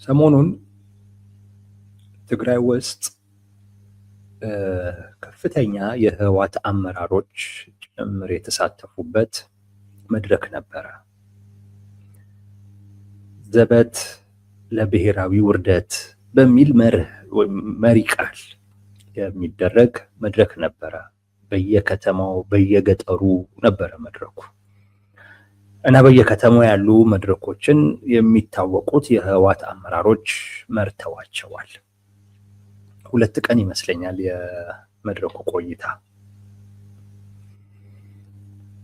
ሰሞኑን ትግራይ ውስጥ ከፍተኛ የህወሓት አመራሮች ጭምር የተሳተፉበት መድረክ ነበረ። ዘበት ለብሔራዊ ውርደት በሚል መሪ ቃል የሚደረግ መድረክ ነበረ። በየከተማው በየገጠሩ ነበረ መድረኩ እና በየከተማው ያሉ መድረኮችን የሚታወቁት የህወሓት አመራሮች መርተዋቸዋል። 2 ቀን ይመስለኛል የመድረኩ ቆይታ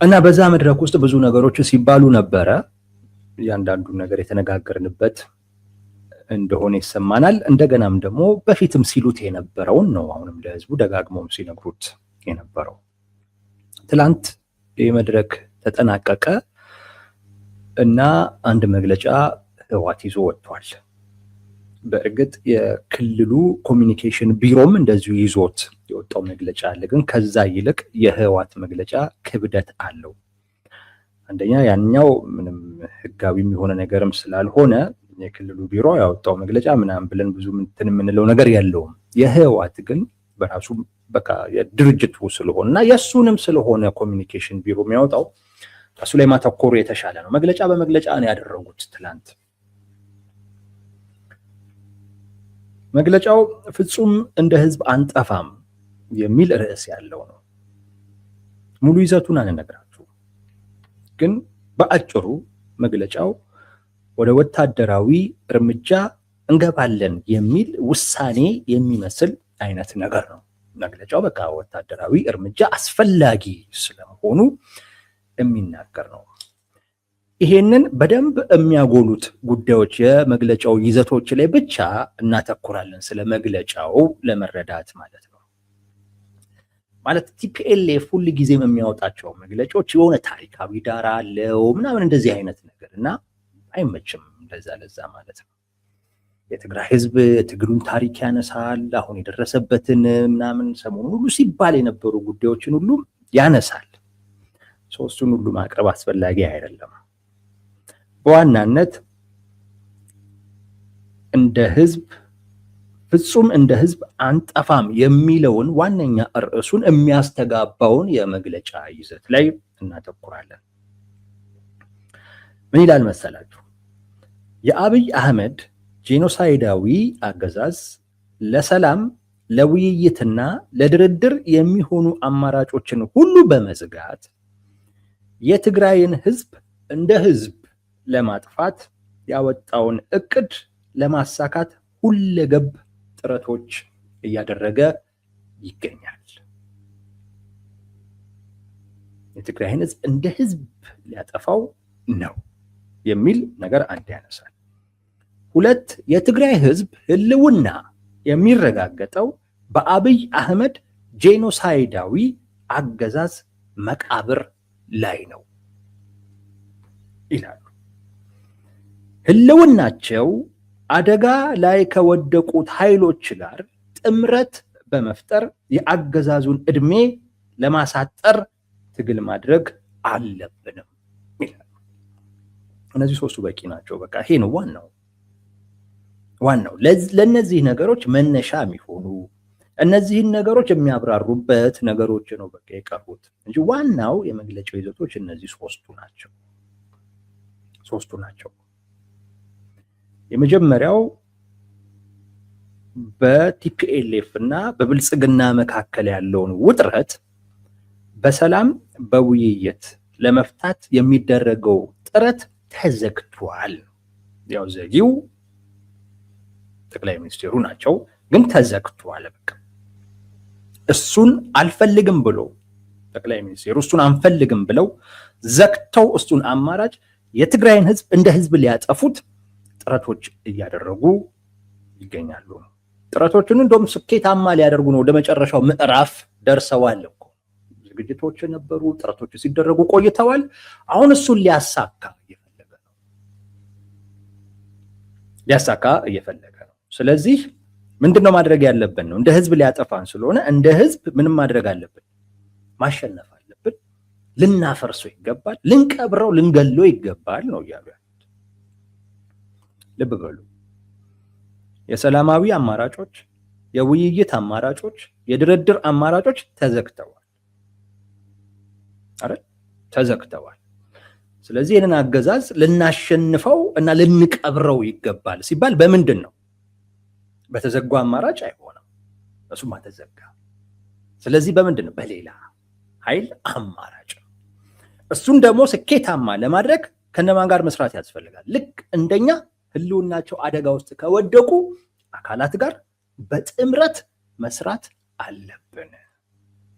እና በዛ መድረክ ውስጥ ብዙ ነገሮች ሲባሉ ነበረ። እያንዳንዱ ነገር የተነጋገርንበት እንደሆነ ይሰማናል። እንደገናም ደግሞ በፊትም ሲሉት የነበረውን ነው አሁንም ለህዝቡ ደጋግመውም ሲነግሩት የነበረው። ትላንት የመድረክ ተጠናቀቀ እና አንድ መግለጫ ህወሓት ይዞ ወጥቷል። በእርግጥ የክልሉ ኮሚኒኬሽን ቢሮም እንደዚሁ ይዞት የወጣው መግለጫ አለ። ግን ከዛ ይልቅ የህወሓት መግለጫ ክብደት አለው። አንደኛ ያኛው ምንም ህጋዊ የሆነ ነገርም ስላልሆነ የክልሉ ቢሮ ያወጣው መግለጫ ምናምን ብለን ብዙ እንትን የምንለው ነገር የለውም። የህወሓት ግን በራሱ በቃ የድርጅቱ ስለሆነና የሱንም ስለሆነ ኮሚኒኬሽን ቢሮ የሚያወጣው እሱ ላይ ማተኮሩ የተሻለ ነው። መግለጫ በመግለጫ ነው ያደረጉት ትላንት። መግለጫው ፍጹም እንደ ህዝብ አንጠፋም የሚል ርዕስ ያለው ነው። ሙሉ ይዘቱን አንነግራችሁ፣ ግን በአጭሩ መግለጫው ወደ ወታደራዊ እርምጃ እንገባለን የሚል ውሳኔ የሚመስል አይነት ነገር ነው። መግለጫው በቃ ወታደራዊ እርምጃ አስፈላጊ ስለመሆኑ የሚናገር ነው። ይሄንን በደንብ የሚያጎሉት ጉዳዮች የመግለጫው ይዘቶች ላይ ብቻ እናተኩራለን፣ ስለ መግለጫው ለመረዳት ማለት ነው። ማለት ቲፒኤልኤፍ ሁሉ ጊዜም የሚያወጣቸው መግለጫዎች የሆነ ታሪካዊ ዳራ አለው ምናምን እንደዚህ አይነት ነገር እና አይመችም ለዛ ማለት ነው። የትግራይ ህዝብ የትግሉን ታሪክ ያነሳል፣ አሁን የደረሰበትን ምናምን ሰሞኑን ሁሉ ሲባል የነበሩ ጉዳዮችን ሁሉ ያነሳል። እሱን ሁሉ ማቅረብ አስፈላጊ አይደለም። በዋናነት እንደ ህዝብ ፍጹም እንደ ህዝብ አንጠፋም የሚለውን ዋነኛ ርዕሱን የሚያስተጋባውን የመግለጫ ይዘት ላይ እናተኩራለን። ምን ይላል መሰላችሁ? የአብይ አህመድ ጄኖሳይዳዊ አገዛዝ ለሰላም ለውይይትና ለድርድር የሚሆኑ አማራጮችን ሁሉ በመዝጋት የትግራይን ህዝብ እንደ ህዝብ ለማጥፋት ያወጣውን እቅድ ለማሳካት ሁለገብ ጥረቶች እያደረገ ይገኛል። የትግራይን ህዝብ እንደ ህዝብ ሊያጠፋው ነው የሚል ነገር አንድ ያነሳል። 2 የትግራይ ህዝብ ህልውና የሚረጋገጠው በአብይ አህመድ ጄኖሳይዳዊ አገዛዝ መቃብር ላይ ነው ይላሉ። ህልውናቸው አደጋ ላይ ከወደቁት ኃይሎች ጋር ጥምረት በመፍጠር የአገዛዙን እድሜ ለማሳጠር ትግል ማድረግ አለብንም ይላሉ። እነዚህ 3ቱ በቂ ናቸው። በቃ ይሄ ነው ዋናው ለነዚህ ነገሮች መነሻ የሚሆኑ እነዚህን ነገሮች የሚያብራሩበት ነገሮች ነው በቃ የቀሩት እንጂ ዋናው የመግለጫው ይዘቶች እነዚህ 3ቱ ናቸው። የመጀመሪያው በቲፒኤልኤፍ እና በብልጽግና መካከል ያለውን ውጥረት በሰላም በውይይት ለመፍታት የሚደረገው ጥረት ተዘግቷል። ያው ዘጊው ጠቅላይ ሚኒስትሩ ናቸው፣ ግን ተዘግቷል። በቃ እሱን አልፈልግም ብሎ ጠቅላይ ሚኒስትሩ እሱን አንፈልግም ብለው ዘግተው እሱን አማራጭ የትግራይን ህዝብ እንደ ህዝብ ሊያጠፉት ጥረቶች እያደረጉ ይገኛሉ። ጥረቶቹን እንደውም ስኬታማ ሊያደርጉ ነው፣ ወደ መጨረሻው ምዕራፍ ደርሰዋል እኮ። ዝግጅቶች ነበሩ፣ ጥረቶች ሲደረጉ ቆይተዋል። አሁን እሱን ሊያሳካ እየፈለገ ነው። ስለዚህ ምንድነው ማድረግ ያለብን ነው? እንደ ህዝብ ሊያጠፋን ስለሆነ እንደ ህዝብ ምንም ማድረግ አለብን፣ ማሸነፍ አለብን፣ ልናፈርሰው ይገባል፣ ልንቀብረው ልንገለው ይገባል ነው እያሉ ያሉት። ልብ በሉ። የሰላማዊ አማራጮች፣ የውይይት አማራጮች፣ የድርድር አማራጮች ተዘግተዋል አይደል? ተዘግተዋል። ስለዚህ ይህንን አገዛዝ ልናሸንፈው እና ልንቀብረው ይገባል ሲባል በምንድን ነው? በተዘጉ አማራጭ አይሆንም። እሱማ ተዘጋ። ስለዚህ በምንድን ነው? በሌላ ኃይል አማራጭ ነው። እሱን ደግሞ ስኬታማ ለማድረግ ከነማን ጋር መስራት ያስፈልጋል? ልክ እንደኛ ህልውናቸው አደጋ ውስጥ ከወደቁ አካላት ጋር በጥምረት መስራት አለብን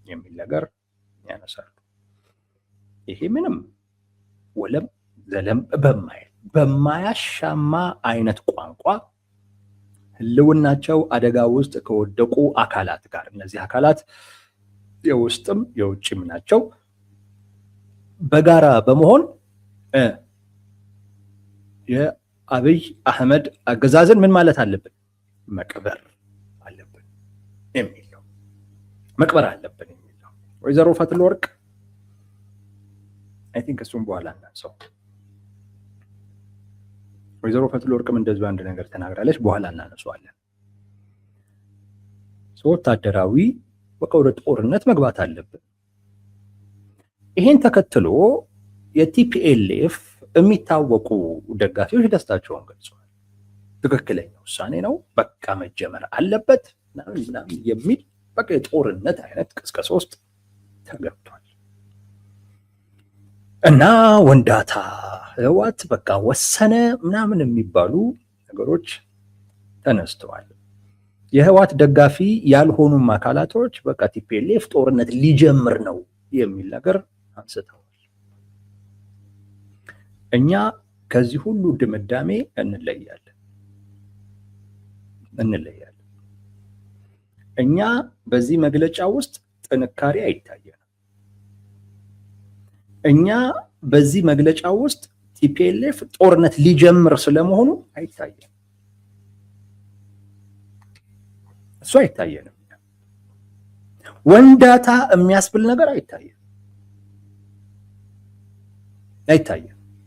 የሚል ነገር ያነሳሉ። ይሄ ምንም ወለም ዘለም በማያሻማ አይነት ቋንቋ ህልውናቸው አደጋ ውስጥ ከወደቁ አካላት ጋር፣ እነዚህ አካላት የውስጥም የውጭም ናቸው፣ በጋራ በመሆን የአብይ አህመድ አገዛዝን ምን ማለት አለብን? መቅበር አለብን የሚለው መቅበር አለብን የሚለው ወይዘሮ ፈትለወርቅ አይ ቲንክ እሱም በኋላ እናንሳው። ወይዘሮ ፈትለወርቅም እንደዚሁ አንድ ነገር ተናግራለች፣ በኋላ እናነሳዋለን። ወታደራዊ ወደ ጦርነት መግባት አለብን። ይሄን ተከትሎ የቲፒኤልኤፍ የሚታወቁ ደጋፊዎች ደስታቸውን ገልጸዋል። ትክክለኛ ውሳኔ ነው፣ በቃ መጀመር አለበት ምናምን የሚል በቃ የጦርነት አይነት ቅስቀሳ ውስጥ ተገብቷል። እና ወንዳታ ህወሓት በቃ ወሰነ ምናምን የሚባሉ ነገሮች ተነስተዋል። የህወሓት ደጋፊ ያልሆኑም አካላቶች በቃ ቲፒኤልኤፍ ጦርነት ሊጀምር ነው የሚል ነገር አንስተዋል። እኛ ከዚህ ሁሉ ድምዳሜ እንለያለን። እኛ በዚህ መግለጫ ውስጥ ጥንካሬ አይታየንም። እኛ በዚህ መግለጫ ውስጥ ቲፒኤልኤፍ ጦርነት ሊጀምር ስለመሆኑ አይታየንም። እሱ አይታየንም። ወንዳታ የሚያስብል ነገር አይታየንም።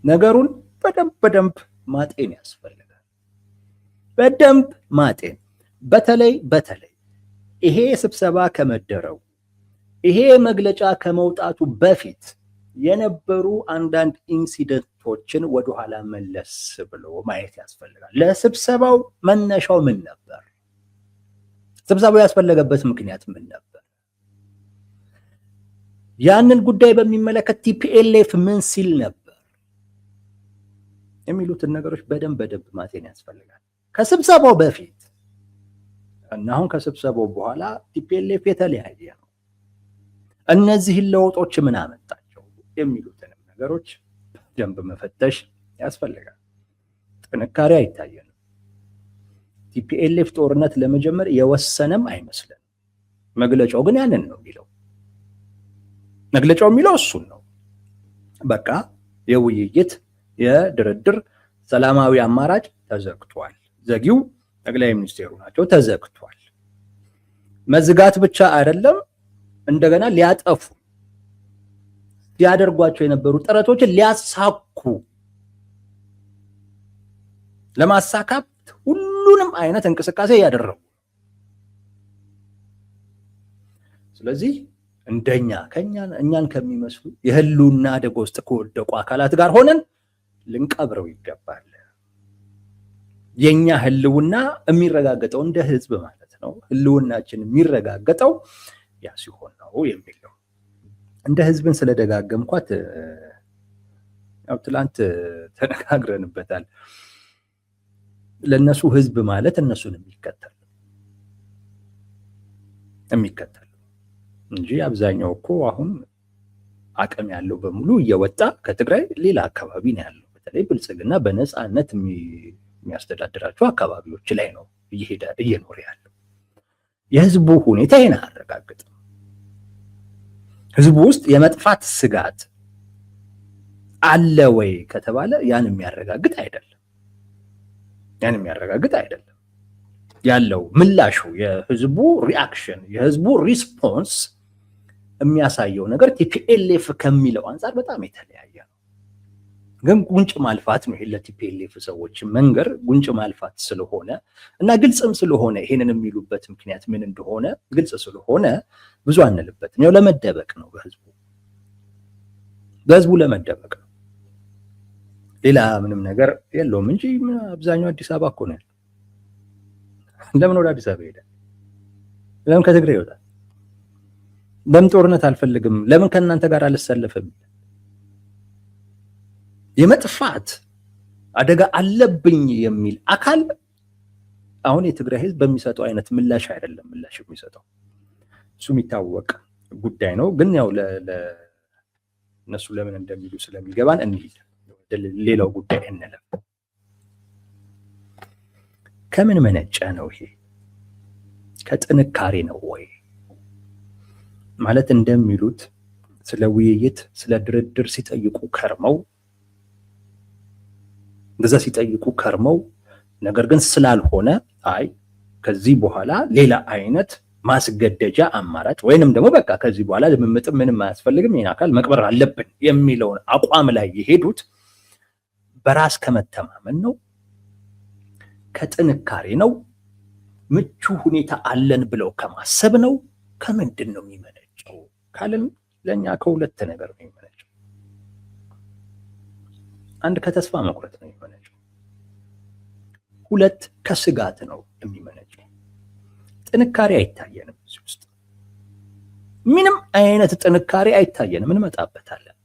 ነገሩን በደንብ ማጤን ያስፈልጋል። በደንብ ማጤን በተለይ ይሄ ስብሰባ ከመደረው ይሄ መግለጫ ከመውጣቱ በፊት የነበሩ አንዳንድ ኢንሲደንቶችን ወደኋላ መለስ ብሎ ማየት ያስፈልጋል። ለስብሰባው መነሻው ምን ነበር? ስብሰባው ያስፈለገበት ምክንያት ምን ነበር? ያንን ጉዳይ በሚመለከት ቲፒኤልኤፍ ምን ሲል ነበር የሚሉትን ነገሮች በደንብ ማጤን ያስፈልጋል። ከስብሰባው በፊት እና አሁን ከስብሰባው በኋላ ቲፒኤልኤፍ የተለያየ ነው። እነዚህን ለውጦች ምን አመጣቸው የሚሉትንም ነገሮች በደንብ መፈተሽ ያስፈልጋል። ጥንካሬ አይታየንም። ቲፒኤልኤፍ ጦርነት ለመጀመር የወሰነም አይመስልም። መግለጫው ግን ያንን ነው የሚለው። መግለጫው የሚለው እሱን ነው። በቃ የውይይት የድርድር ሰላማዊ አማራጭ ተዘግቷል። ዘጊው ጠቅላይ ሚኒስቴሩ ናቸው። ተዘግቷል። መዝጋት ብቻ አይደለም፣ እንደገና ሊያጠፉ ሊያደርጓቸው የነበሩ ጥረቶችን ሊያሳኩ ለማሳካት ሁሉንም አይነት እንቅስቃሴ ያደረጉ። ስለዚህ እንደኛ እኛን ከሚመስሉ የህልውና አደጋ ውስጥ ከወደቁ አካላት ጋር ሆነን ልንቀብረው ይገባል። የኛ ህልውና የሚረጋገጠው እንደ ህዝብ ማለት ነው። ህልውናችን የሚረጋገጠው ያ ሲሆን ነው የሚለው እንደ ህዝብን ስለደጋገምኳት ያው ትላንት ተነጋግረንበታል። ለነሱ ህዝብ ማለት እነሱን የሚከተል እንጂ አብዛኛው እኮ አሁን አቅም ያለው በሙሉ እየወጣ ከትግራይ ሌላ አካባቢ ነው ያለው። በተለይ ብልጽግና በነፃነት የሚያስተዳድራቸው አካባቢዎች ላይ ነው እየኖረ ያለው። የህዝቡ ሁኔታ ይሄን አያረጋግጥም። ህዝቡ ውስጥ የመጥፋት ስጋት አለ ወይ ከተባለ ያን የሚያረጋግጥ አይደለም። ያለው ምላሹ የህዝቡ ሪአክሽን የህዝቡ ሪስፖንስ የሚያሳየው ነገር ቲፒኤልኤፍ ከሚለው አንጻር በጣም የተለያየ ነው። ግን ጉንጭ ማልፋት ነው። ይሄ ለቲፒኤልኤፍ ሰዎች መንገር ጉንጭ ማልፋት ስለሆነ እና ግልጽም ስለሆነ ይሄንን የሚሉበት ምክንያት ምን እንደሆነ ግልጽ ስለሆነ ብዙ አንልበትም። ያው ለመደበቅ ነው፣ በህዝቡ ለመደበቅ ነው። ሌላ ምንም ነገር የለውም እንጂ አብዛኛው አዲስ አበባ እኮ ነው። ለምን ወደ አዲስ አበባ ይሄዳል? ለምን ከትግራይ ይወጣል? ለምን ጦርነት አልፈልግም? ለምን ከእናንተ ጋር አልሰለፍም? የመጥፋት አደጋ አለብኝ የሚል አካል አሁን የትግራይ ህዝብ በሚሰጠው አይነት ምላሽ አይደለም ምላሽ የሚሰጠው። እሱ የሚታወቅ ጉዳይ ነው። ግን ያው እነሱ ለምን እንደሚሉ ስለሚገባን እንሂድ፣ ሌላው ጉዳይ እንለፍ። ከምን መነጨ ነው ይሄ? ከጥንካሬ ነው ወይ ማለት እንደሚሉት ስለ ውይይት ስለ ድርድር ሲጠይቁ ከርመው እንደዛ ሲጠይቁ ከርመው ነገር ግን ስላልሆነ አይ ከዚህ በኋላ ሌላ አይነት ማስገደጃ አማራጭ ወይንም ደግሞ በቃ ከዚህ በኋላ ልምምጥ ምንም አያስፈልግም ይሄን አካል መቅበር አለብን የሚለውን አቋም ላይ የሄዱት በራስ ከመተማመን ነው? ከጥንካሬ ነው? ምቹ ሁኔታ አለን ብለው ከማሰብ ነው? ከምንድን ነው የሚመነጨው ካልን ለኛ ከሁለት ነገር ነው የሚመነጨው። አንድ ከተስፋ መቁረጥ ነው የሚመነጨው። ሁለት ከስጋት ነው የሚመነጨው። ጥንካሬ አይታየንም እዚህ ውስጥ ምንም አይነት ጥንካሬ አይታየንም፣ እንመጣበታለን።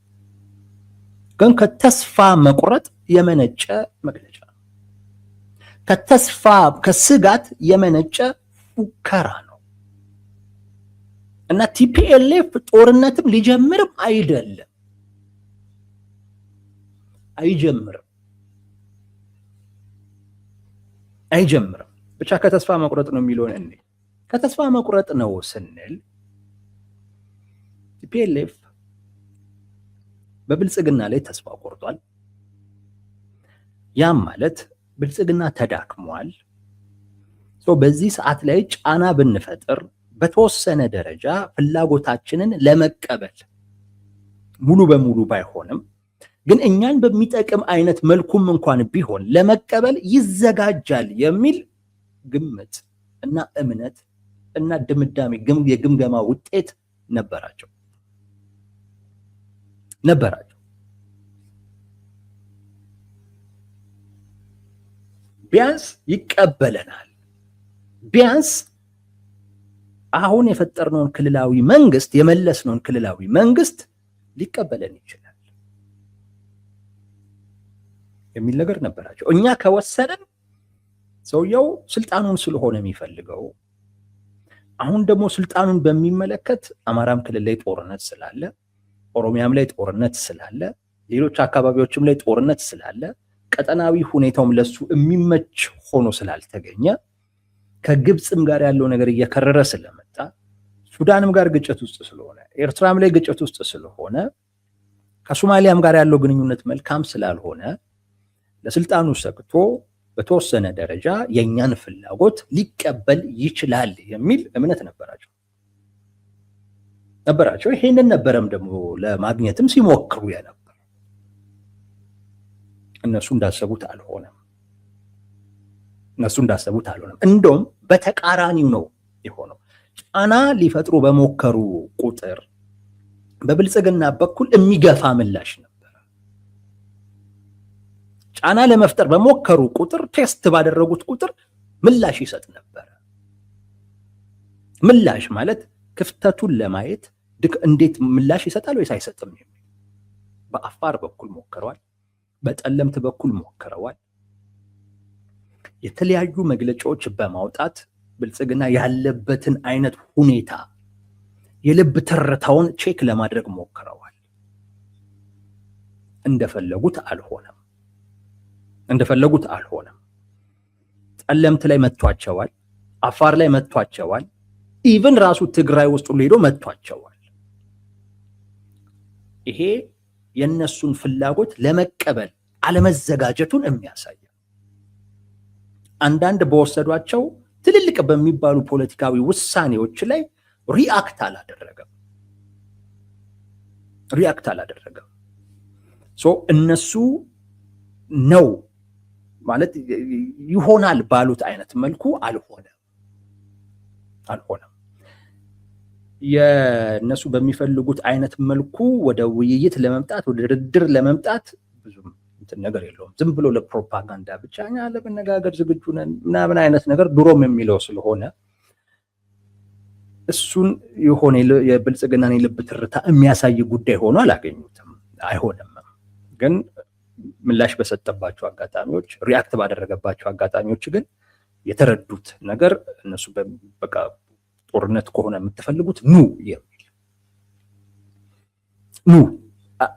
ግን ከተስፋ መቁረጥ የመነጨ መግለጫ ነው። ከስጋት የመነጨ ፉከራ ነው እና ቲፒኤልኤፍ ጦርነትም ሊጀምርም አይደለም አይጀምርም። ብቻ ከተስፋ መቁረጥ ነው የሚለውን እንዴ ከተስፋ መቁረጥ ነው ስንል ቲፒኤልኤፍ በብልጽግና ላይ ተስፋ ቆርጧል። ያም ማለት ብልጽግና ተዳክሟል። በዚህ ሰዓት ላይ ጫና ብንፈጥር በተወሰነ ደረጃ ፍላጎታችንን ለመቀበል ሙሉ በሙሉ ባይሆንም ግን እኛን በሚጠቅም አይነት መልኩም እንኳን ቢሆን ለመቀበል ይዘጋጃል የሚል ግምት እና እምነት እና ድምዳሜ የግምገማ ውጤት ነበራቸው። ቢያንስ ይቀበለናል፣ ቢያንስ አሁን የፈጠርነውን ክልላዊ መንግስት የመለስነውን ክልላዊ መንግስት ሊቀበለን ይችላል የሚል ነገር ነበራቸው። እኛ ከወሰንን ሰውየው ስልጣኑን ስለሆነ የሚፈልገው አሁን ደግሞ ስልጣኑን በሚመለከት አማራም ክልል ላይ ጦርነት ስላለ፣ ኦሮሚያም ላይ ጦርነት ስላለ፣ ሌሎች አካባቢዎችም ላይ ጦርነት ስላለ ቀጠናዊ ሁኔታውም ለሱ የሚመች ሆኖ ስላልተገኘ ከግብፅም ጋር ያለው ነገር እየከረረ ስለመጣ ሱዳንም ጋር ግጭት ውስጥ ስለሆነ ኤርትራም ላይ ግጭት ውስጥ ስለሆነ ከሶማሊያም ጋር ያለው ግንኙነት መልካም ስላልሆነ ለስልጣኑ ሰግቶ በተወሰነ ደረጃ የኛን ፍላጎት ሊቀበል ይችላል የሚል እምነት ነበራቸው። ይሄንን ነበረም ደግሞ ለማግኘትም ሲሞክሩ የነበር። እነሱ እንዳሰቡት አልሆነም። እንደውም በተቃራኒው ነው የሆነው። ጫና ሊፈጥሩ በሞከሩ ቁጥር በብልጽግና በኩል የሚገፋ ምላሽ ነበር። ጫና ለመፍጠር በሞከሩ ቁጥር፣ ቴስት ባደረጉት ቁጥር ምላሽ ይሰጥ ነበር። ምላሽ ማለት ክፍተቱን ለማየት እንዴት ምላሽ ይሰጣል ወይስ አይሰጥም የሚል በአፋር በኩል ሞክረዋል፣ በጠለምት በኩል ሞክረዋል። የተለያዩ መግለጫዎች በማውጣት ብልጽግና ያለበትን አይነት ሁኔታ የልብ ትርታውን ቼክ ለማድረግ ሞክረዋል። እንደፈለጉት አልሆነም። ጠለምት ላይ መቷቸዋል፣ አፋር ላይ መቷቸዋል፣ ኢቭን ራሱ ትግራይ ውስጥ ሄዶ መቷቸዋል። ይሄ የነሱን ፍላጎት ለመቀበል አለመዘጋጀቱን የሚያሳይ አንዳንድ በወሰዷቸው ትልልቅ በሚባሉ ፖለቲካዊ ውሳኔዎች ላይ ሪአክት አላደረገም። እነሱ ነው ማለት ይሆናል ባሉት አይነት መልኩ አልሆነም። የነሱ በሚፈልጉት አይነት መልኩ ወደ ውይይት ለመምጣት ወደ ድርድር ለመምጣት ብዙም ነገር የለውም። ዝም ብሎ ለፕሮፓጋንዳ ብቻ እኛ ለመነጋገር ዝግጁ ነን ምናምን አይነት ነገር ድሮም የሚለው ስለሆነ እሱን የሆነ የብልጽግናን የልብ ትርታ የሚያሳይ ጉዳይ ሆኖ አላገኙትም። አይሆንም ግን ምላሽ በሰጠባቸው አጋጣሚዎች ሪአክት ባደረገባቸው አጋጣሚዎች ግን የተረዱት ነገር እነሱ በቃ ጦርነት ከሆነ የምትፈልጉት ኑ የሚል ኑ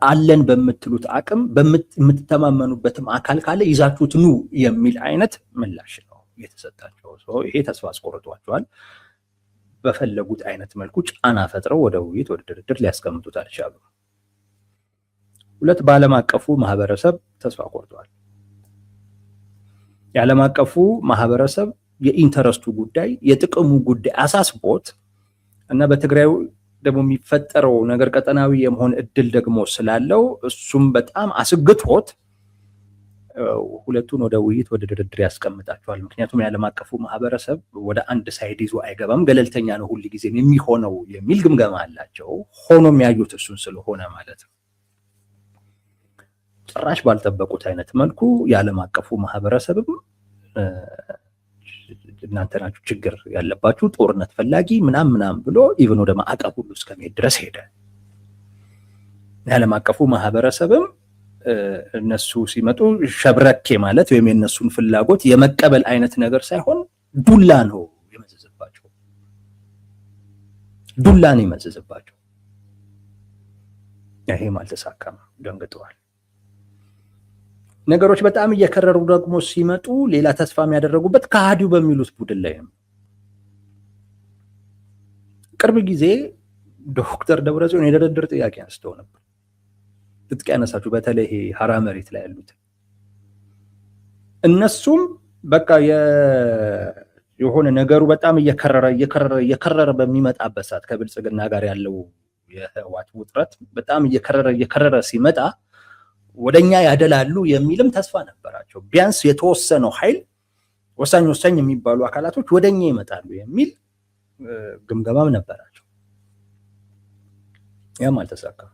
አለን በምትሉት አቅም በምትተማመኑበትም አካል ካለ ይዛችሁት ኑ የሚል አይነት ምላሽ ነው የተሰጣቸው። ይሄ ተስፋ አስቆርጧቸዋል። በፈለጉት አይነት መልኩ ጫና ፈጥረው ወደ ውይይት ወደ ድርድር ሊያስቀምጡት አልቻሉም። ሁለት በዓለም አቀፉ ማህበረሰብ ተስፋ ቆርጧል። የዓለም አቀፉ ማህበረሰብ የኢንተረስቱ ጉዳይ የጥቅሙ ጉዳይ አሳስቦት እና በትግራይ ደግሞ የሚፈጠረው ነገር ቀጠናዊ የመሆን እድል ደግሞ ስላለው እሱም በጣም አስግቶት ሁለቱን ወደ ውይይት ወደ ድርድር ያስቀምጣቸዋል። ምክንያቱም የዓለም አቀፉ ማህበረሰብ ወደ አንድ ሳይድ ይዞ አይገባም፣ ገለልተኛ ነው ሁል ጊዜ የሚሆነው የሚል ግምገማ አላቸው። ሆኖ የሚያዩት እሱን ስለሆነ ማለት ነው። ጭራሽ ባልጠበቁት አይነት መልኩ የዓለም አቀፉ ማህበረሰብም እናንተ ናችሁ ችግር ያለባችሁ ጦርነት ፈላጊ ምናምን ብሎ ኢቭን ወደ ማዕቀብ ሁሉ እስከመሄድ ድረስ ሄደ። የዓለም አቀፉ ማህበረሰብም እነሱ ሲመጡ ሸብረኬ ማለት ወይም የነሱን ፍላጎት የመቀበል አይነት ነገር ሳይሆን ዱላ ነው የመዘዘባቸው። ዱላ ነው የመዘዘባቸው። ይሄም አልተሳካም፣ ደንግጠዋል። ነገሮች በጣም እየከረሩ ደግሞ ሲመጡ ሌላ ተስፋ የሚያደርጉበት ከሃዲው በሚሉት ቡድን ላይ ነው። ቅርብ ጊዜ ዶክተር ደብረጽዮን የድርድር ጥያቄ አንስተው ነበር። ትጥቅ ያነሳችሁ በተለይ ሀራ መሬት ላይ ያሉት እነሱም በቃ የሆነ ነገሩ በጣም እየከረረ በሚመጣበት ሰዓት ከብልጽግና ጋር ያለው የህወሓት ውጥረት በጣም እየከረረ ሲመጣ ወደኛ ያደላሉ የሚልም ተስፋ ነበራቸው። ቢያንስ የተወሰነው ኃይል ወሳኝ የሚባሉ አካላቶች ወደኛ ይመጣሉ የሚል ግምገማም ነበራቸው። ያም አልተሳካም።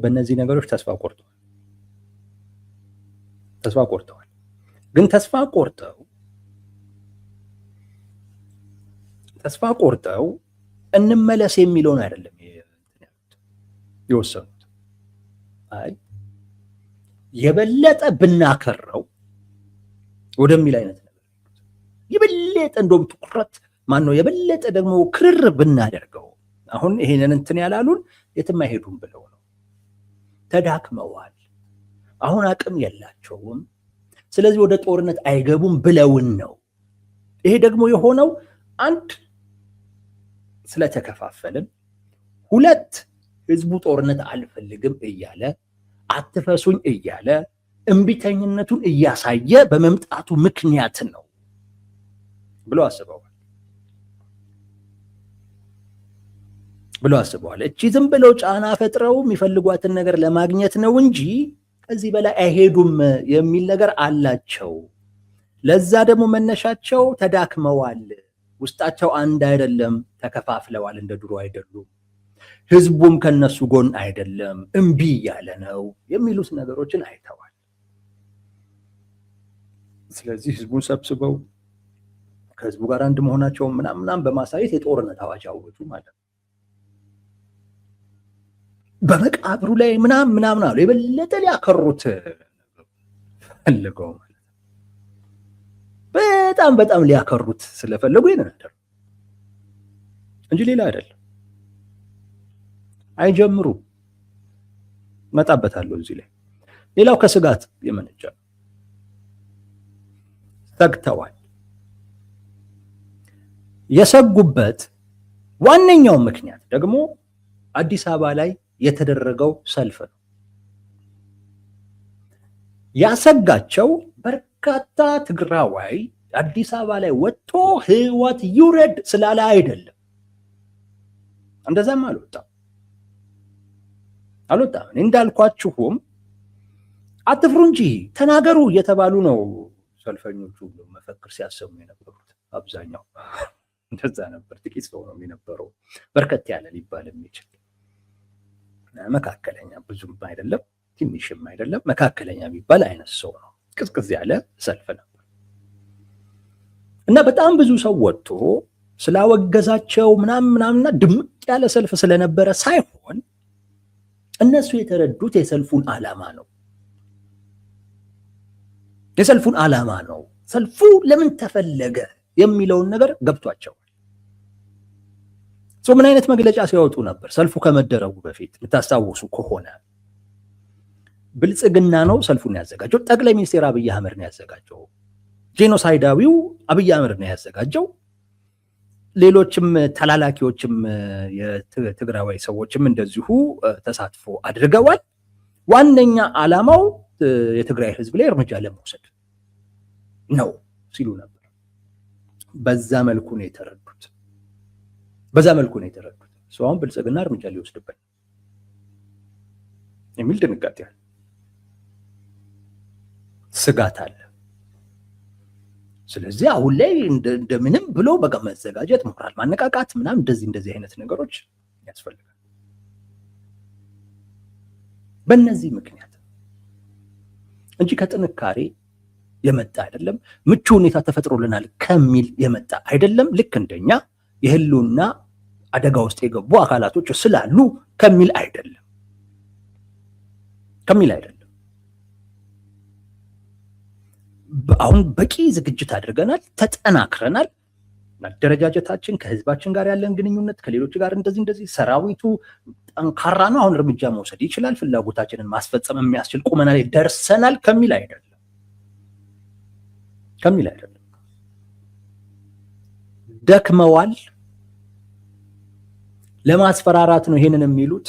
በእነዚህ ነገሮች ተስፋ ቆርጠዋል። ግን ተስፋ ቆርጠው እንመለስ የሚለውን አይደለም የወሰኑት። አይ የበለጠ ብናከረው ወደሚል አይነት ነገር የበለጠ እንደውም ትኩረት የበለጠ ደግሞ ክርር ብናደርገው አሁን ይሄንን እንትን ያላሉን የትም አይሄዱም ብለው ነው። ተዳክመዋል፣ አሁን አቅም የላቸውም፣ ስለዚህ ወደ ጦርነት አይገቡም ብለውን ነው። ይሄ ደግሞ የሆነው አንድ ስለተከፋፈልን፣ ሁለት ህዝቡ ጦርነት አልፈልግም እያለ አትፈሱኝ እያለ እምቢተኝነቱን እያሳየ በመምጣቱ ምክንያት ነው ብለው አስበዋል። እቺ ዝም ብለው ጫና ፈጥረው የሚፈልጓትን ነገር ለማግኘት ነው እንጂ ከዚህ በላይ አይሄዱም የሚል ነገር አላቸው። ለዛ ደግሞ መነሻቸው ተዳክመዋል፣ ውስጣቸው አንድ አይደለም፣ ተከፋፍለዋል፣ እንደ ድሮ አይደሉም፣ ህዝቡም ከነሱ ጎን አይደለም፣ እምቢ እያለ ነው የሚሉት ነገሮችን አይተዋል። ስለዚህ ህዝቡን ሰብስበው ከህዝቡ ጋር አንድ መሆናቸውን ምናምን በማሳየት የጦርነት አዋጅ አወጁ ማለት ነው። በመቃብሩ ላይ ምናምን አሉ። የበለጠ ሊያከሩት ፈልገው ማለት በጣም ሊያከሩት ስለፈለጉ ይነደር እንጂ ሌላ አይደለም። አይጀምሩ መጣበታለሁ እዚህ ላይ። ሌላው ከስጋት የመነጨ ሰግተዋል። የሰጉበት ዋነኛው ምክንያት ደግሞ አዲስ አበባ ላይ የተደረገው ሰልፍ ነው። ያሰጋቸው በርካታ ትግራዋይ አዲስ አበባ ላይ ወጥቶ ህወሓት ይውረድ ስላለ አይደለም። እንደዛም አልወጣም። አልወጣም። እንዳልኳችሁም አትፍሩ እንጂ ተናገሩ እየተባሉ ነው ሰልፈኞቹ መፈክር ሲያሰሙ የነበሩት። አብዛኛው እንደዛ ነበር። ጥቂት ሰው ነው የነበረው፣ በርከት ያለ ሊባል የሚችል መካከለኛ፣ ብዙም አይደለም ትንሽም አይደለም፣ መካከለኛ የሚባል አይነት ሰው ነው። ቅዝቅዝ ያለ ሰልፍ ነበር እና በጣም ብዙ ሰው ወጥቶ ስላወገዛቸው ምናምንና ድምቅ ያለ ሰልፍ ስለነበረ ሳይሆን እነሱ የተረዱት የሰልፉን ዓላማ ነው። የሰልፉን ዓላማ ነው። ሰልፉ ለምን ተፈለገ የሚለውን ነገር ገብቷቸዋል። ምን አይነት መግለጫ ሲያወጡ ነበር? ሰልፉ ከመደረጉ በፊት የምታስታውሱ ከሆነ ብልጽግና ነው ሰልፉን ያዘጋጀው። ጠቅላይ ሚኒስትር አብይ አህመድ ነው ያዘጋጀው። ጄኖሳይዳዊው አብይ አህመድ ነው ያዘጋጀው። ሌሎችም ተላላኪዎችም የትግራዋይ ሰዎችም እንደዚሁ ተሳትፎ አድርገዋል። ዋነኛ ዓላማው የትግራይ ህዝብ ላይ እርምጃ ለመውሰድ ነው ሲሉ ነበር። በዛ መልኩ ነው የተረዱት። አሁን ብልጽግና እርምጃ ሊወስድበት የሚል ድንጋጤ አለ፣ ስጋት አለ። ስለዚህ አሁን ላይ እንደምንም ብሎ በቃ መዘጋጀት፣ ሞራል ማነቃቃት ምናምን እንደዚህ አይነት ነገሮች ያስፈልጋል። በእነዚህ ምክንያት እንጂ ከጥንካሬ የመጣ አይደለም። ምቹ ሁኔታ ተፈጥሮልናል ከሚል የመጣ አይደለም። ልክ እንደኛ የህልውና አደጋ ውስጥ የገቡ አካላቶች ስላሉ ከሚል አይደለም። አሁን በቂ ዝግጅት አድርገናል፣ ተጠናክረናል። አደረጃጀታችን ከህዝባችን ጋር ያለን ግንኙነት ከሌሎች ጋር እንደዚህ ሰራዊቱ ጠንካራ ነው። አሁን እርምጃ መውሰድ ይችላል፣ ፍላጎታችንን ማስፈጸም የሚያስችል ቁመና ላይ ደርሰናል ከሚል አይደለም። ደክመዋል፣ ለማስፈራራት ነው ይሄንን የሚሉት፣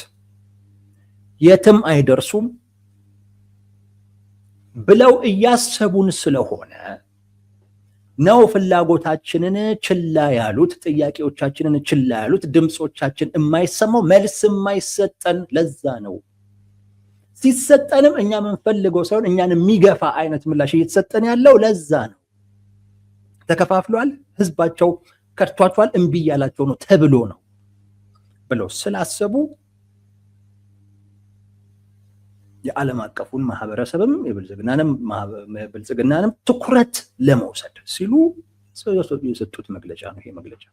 የትም አይደርሱም ብለው እያሰቡን ስለሆነ ነው ፍላጎታችንን ችላ ያሉት፣ ጥያቄዎቻችንን ችላ ያሉት፣ ድምጾቻችን የማይሰማው፣ መልስ የማይሰጠን። ለዛ ነው ሲሰጠንም እኛ የምንፈልገው ሳይሆን እኛን የሚገፋ አይነት ምላሽ እየተሰጠን ያለው። ለዛ ነው ተከፋፍሏል፣ ህዝባቸው ከድቷቸዋል፣ እምቢ ያላቸው ነው ተብሎ ነው ብለው ስላሰቡ የዓለም አቀፉን ማህበረሰብም የብልጽግናንም ትኩረት ለመውሰድ ሲሉ የሰጡት መግለጫ ነው። ይሄ መግለጫ